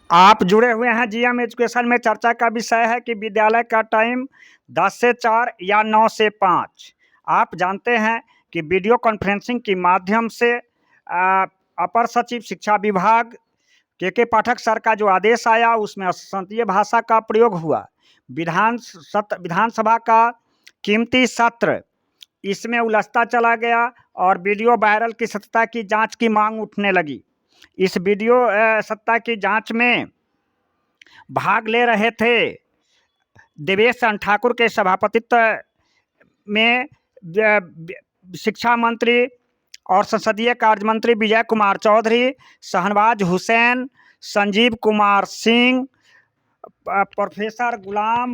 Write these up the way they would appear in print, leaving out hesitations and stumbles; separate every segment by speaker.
Speaker 1: आप जुड़े हुए हैं जीएम एजुकेशन में। चर्चा का विषय है कि विद्यालय का टाइम 10 से 4 या 9 से 5। आप जानते हैं कि वीडियो कॉन्फ्रेंसिंग के माध्यम से अपर सचिव शिक्षा विभाग के पाठक सर का जो आदेश आया उसमें संसदीय भाषा का प्रयोग हुआ। विधानसभा का कीमती सत्र इसमें उलझता चला गया और वीडियो वायरल की सत्यता की जांच की मांग उठने लगी। इस वीडियो सत्ता की जांच में भाग ले रहे थे देवेश चंद्र ठाकुर के सभापतित्व में शिक्षा मंत्री और संसदीय कार्य मंत्री विजय कुमार चौधरी, शहनवाज हुसैन, संजीव कुमार सिंह, प्रोफेसर गुलाम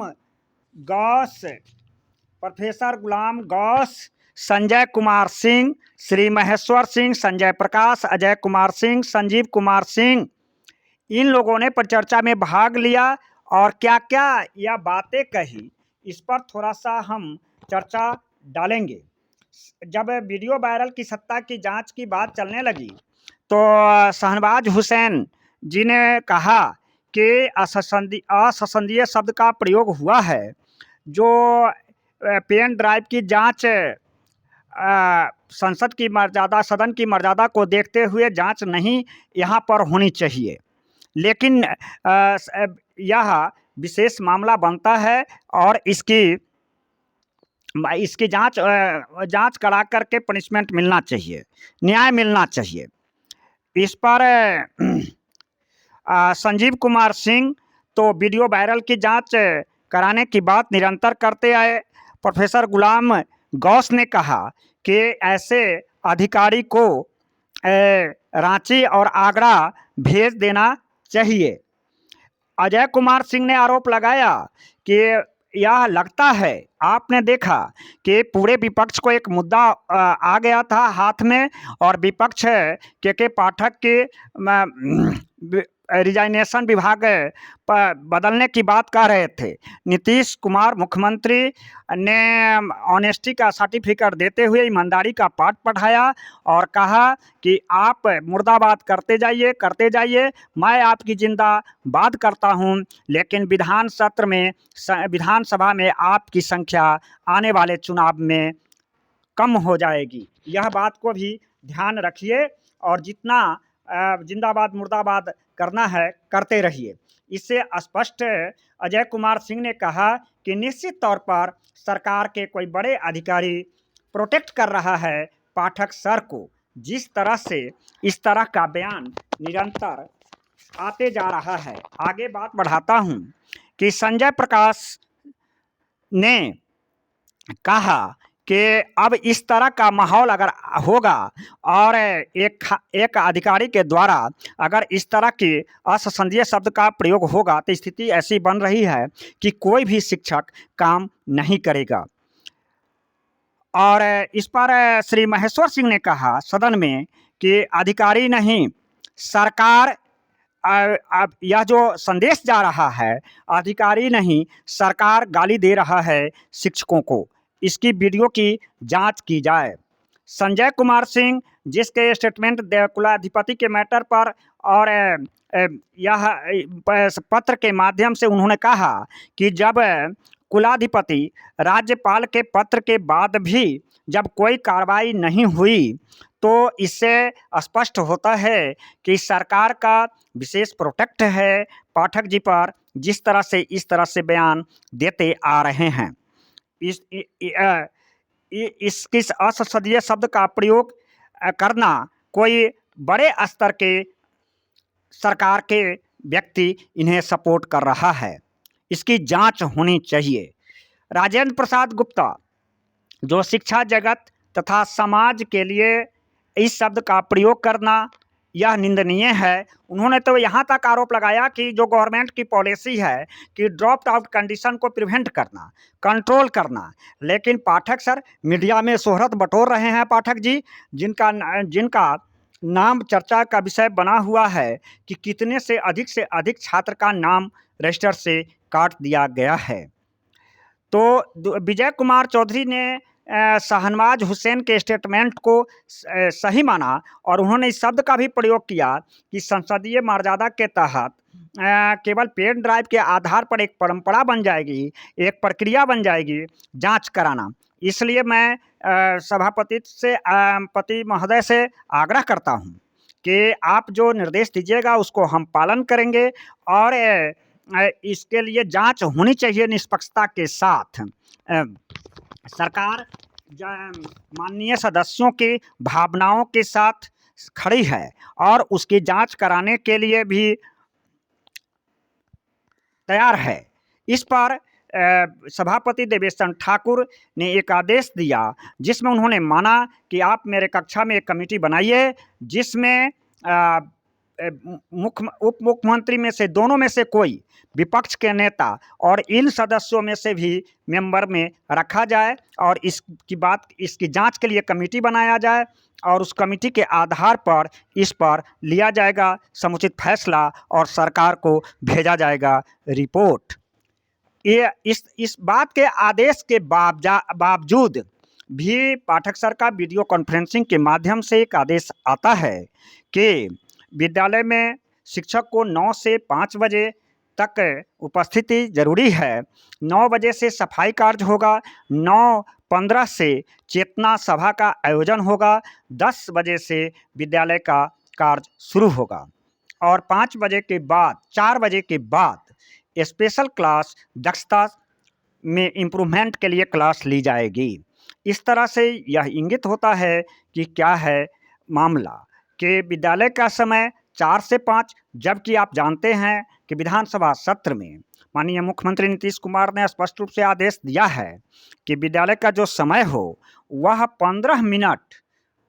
Speaker 1: गौस, संजय कुमार सिंह, श्री महेश्वर सिंह, संजय प्रकाश, अजय कुमार सिंह, संजीव कुमार सिंह, इन लोगों ने परिचर्चा में भाग लिया और क्या क्या यह बातें कही, इस पर थोड़ा सा हम चर्चा डालेंगे। जब वीडियो वायरल की सत्ता की जांच की बात चलने लगी तो शहनवाज हुसैन जी ने कहा कि असंसदीय शब्द का प्रयोग हुआ है। जो पेन ड्राइव की जांच सदन की मर्यादा को देखते हुए जांच नहीं यहाँ पर होनी चाहिए, लेकिन यह विशेष मामला बनता है और इसकी जांच करा करके पनिशमेंट मिलना चाहिए, न्याय मिलना चाहिए। इस पर संजीव कुमार सिंह तो वीडियो वायरल की जांच कराने की बात निरंतर करते आए। प्रोफेसर गुलाम गौस ने कहा कि ऐसे अधिकारी को रांची और आगरा भेज देना चाहिए। अजय कुमार सिंह ने आरोप लगाया कि यह लगता है, आपने देखा कि पूरे विपक्ष को एक मुद्दा आ गया था हाथ में और विपक्ष के पाठक के रिजाइनेशन विभाग बदलने की बात कह रहे थे। नीतीश कुमार मुख्यमंत्री ने ऑनेस्टी का सर्टिफिकेट देते हुए ईमानदारी का पाठ पढ़ाया और कहा कि आप मुर्दाबाद करते जाइए, मैं आपकी जिंदाबाद करता हूं, लेकिन विधानसभा में आपकी संख्या आने वाले चुनाव में कम हो जाएगी। यह बात को भी ध्यान रखिए और जितना जिंदाबाद मुर्दाबाद करना है करते रहिए। इससे स्पष्ट अजय कुमार सिंह ने कहा कि निश्चित तौर पर सरकार के कोई बड़े अधिकारी प्रोटेक्ट कर रहा है पाठक सर को। जिस तरह से इस तरह का बयान निरंतर आते जा रहा है। आगे बात बढ़ाता हूं कि संजय प्रकाश ने कहा कि अब इस तरह का माहौल अगर होगा और एक अधिकारी के द्वारा अगर इस तरह के असंसदीय शब्द का प्रयोग होगा तो स्थिति ऐसी बन रही है कि कोई भी शिक्षक काम नहीं करेगा। और इस पर श्री महेश्वर सिंह ने कहा सदन में कि अधिकारी नहीं, सरकार, अब यह जो संदेश जा रहा है, अधिकारी नहीं सरकार गाली दे रहा है शिक्षकों को, इसकी वीडियो की जांच की जाए। संजय कुमार सिंह जिसके स्टेटमेंट कुलाधिपति के मैटर पर और यह पत्र के माध्यम से उन्होंने कहा कि जब कुलाधिपति राज्यपाल के पत्र के बाद भी जब कोई कार्रवाई नहीं हुई तो इससे स्पष्ट होता है कि सरकार का विशेष प्रोटेक्ट है पाठक जी पर, जिस तरह से इस तरह से बयान देते आ रहे हैं। किस असंसदीय शब्द का प्रयोग करना कोई बड़े स्तर के सरकार के व्यक्ति इन्हें सपोर्ट कर रहा है, इसकी जांच होनी चाहिए। राजेंद्र प्रसाद गुप्ता जो शिक्षा जगत तथा समाज के लिए इस शब्द का प्रयोग करना यह निंदनीय है। उन्होंने तो यहाँ तक आरोप लगाया कि जो गवर्नमेंट की पॉलिसी है कि ड्रॉप आउट कंडीशन को प्रिवेंट करना, कंट्रोल करना, लेकिन पाठक सर मीडिया में शोहरत बटोर रहे हैं पाठक जी, जिनका नाम चर्चा का विषय बना हुआ है कि कितने से अधिक छात्र का नाम रजिस्टर से काट दिया गया है। तो विजय कुमार चौधरी ने शहनवाज हुसैन के स्टेटमेंट को सही माना और उन्होंने इस शब्द का भी प्रयोग किया कि संसदीय मर्यादा के तहत केवल पेन ड्राइव के आधार पर एक परंपरा बन जाएगी, एक प्रक्रिया बन जाएगी जांच कराना। इसलिए मैं सभापति से पति महोदय से आग्रह करता हूं कि आप जो निर्देश दीजिएगा उसको हम पालन करेंगे और इसके लिए जांच होनी चाहिए निष्पक्षता के साथ। सरकार माननीय सदस्यों की भावनाओं के साथ खड़ी है और उसकी जांच कराने के लिए भी तैयार है। इस पर सभापति देवेश चंद्र ठाकुर ने एक आदेश दिया जिसमें उन्होंने माना कि आप मेरे कक्षा में एक कमेटी बनाइए जिसमें उप मुख्यमंत्री में से दोनों में से कोई विपक्ष के नेता और इन सदस्यों में से भी मेंबर में रखा जाए और इसकी जांच के लिए कमेटी बनाया जाए और उस कमेटी के आधार पर इस पर लिया जाएगा समुचित फैसला और सरकार को भेजा जाएगा रिपोर्ट। ये इस बात के आदेश के बावजूद भी पाठक सर का वीडियो कॉन्फ्रेंसिंग के माध्यम से एक आदेश आता है कि विद्यालय में शिक्षक को 9 से 5 बजे तक उपस्थिति जरूरी है। 9 बजे से सफाई कार्य होगा, 9:15 से चेतना सभा का आयोजन होगा, 10 बजे से विद्यालय का कार्य शुरू होगा और 5 बजे के बाद 4 बजे के बाद स्पेशल क्लास दक्षता में इम्प्रूवमेंट के लिए क्लास ली जाएगी। इस तरह से यह इंगित होता है कि क्या है मामला कि विद्यालय का समय 4 से 5, जबकि आप जानते हैं कि विधानसभा सत्र में माननीय मुख्यमंत्री नीतीश कुमार ने स्पष्ट रूप से आदेश दिया है कि विद्यालय का जो समय हो वह 15 मिनट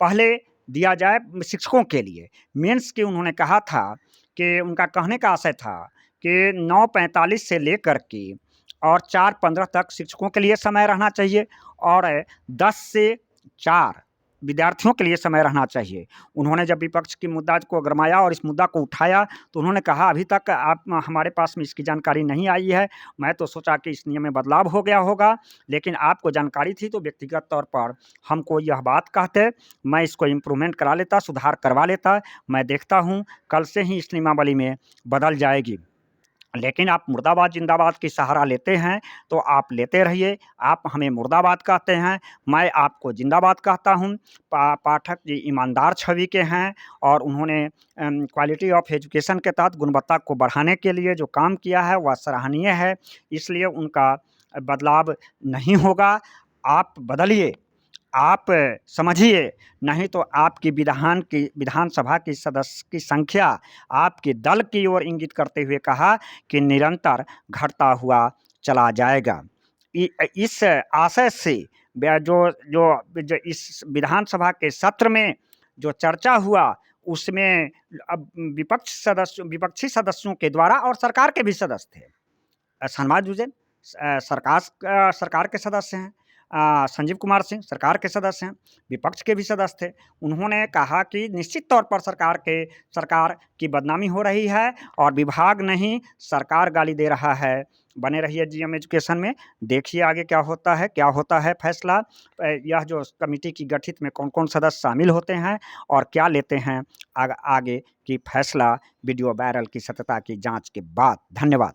Speaker 1: पहले दिया जाए शिक्षकों के लिए। मेंस की उन्होंने कहा था कि उनका कहने का आशय था कि 9:45 से लेकर के और 4:15 तक शिक्षकों के लिए समय रहना चाहिए और 10 से 4 विद्यार्थियों के लिए समय रहना चाहिए। उन्होंने जब विपक्ष की मुद्दा को गरमाया और इस मुद्दा को उठाया तो उन्होंने कहा अभी तक हमारे पास में इसकी जानकारी नहीं आई है। मैं तो सोचा कि इस नियम में बदलाव हो गया होगा, लेकिन आपको जानकारी थी तो व्यक्तिगत तौर पर हमको यह बात कहते, मैं इसको इम्प्रूवमेंट करा लेता, सुधार करवा लेता। मैं देखता हूँ कल से ही इस नियमावली में बदल जाएगी। लेकिन आप मुर्दाबाद जिंदाबाद की सहारा लेते हैं तो आप लेते रहिए। आप हमें मुर्दाबाद कहते हैं, मैं आपको जिंदाबाद कहता हूं। पाठक जी ईमानदार छवि के हैं और उन्होंने क्वालिटी ऑफ एजुकेशन के तहत गुणवत्ता को बढ़ाने के लिए जो काम किया है वह सराहनीय है, इसलिए उनका बदलाव नहीं होगा। आप बदलिए, आप समझिए, नहीं तो आपकी विधानसभा की सदस्य की संख्या आपके दल की ओर इंगित करते हुए कहा कि निरंतर घटता हुआ चला जाएगा। इस आशय से जो इस विधानसभा के सत्र में जो चर्चा हुआ उसमें अब विपक्षी सदस्यों के द्वारा और सरकार के भी सदस्य थे। शहनवाज हुसैन सरकार के सदस्य हैं, संजीव कुमार सिंह सरकार के सदस्य हैं, विपक्ष के भी सदस्य थे। उन्होंने कहा कि निश्चित तौर पर सरकार की बदनामी हो रही है और विभाग नहीं सरकार गाली दे रहा है। बने रहिए जीएम एजुकेशन में, देखिए आगे क्या होता है फैसला। यह जो कमेटी की गठित में कौन कौन सदस्य शामिल होते हैं और क्या लेते हैं आगे की फैसला वीडियो वायरल की सत्यता की जांच के बाद। धन्यवाद।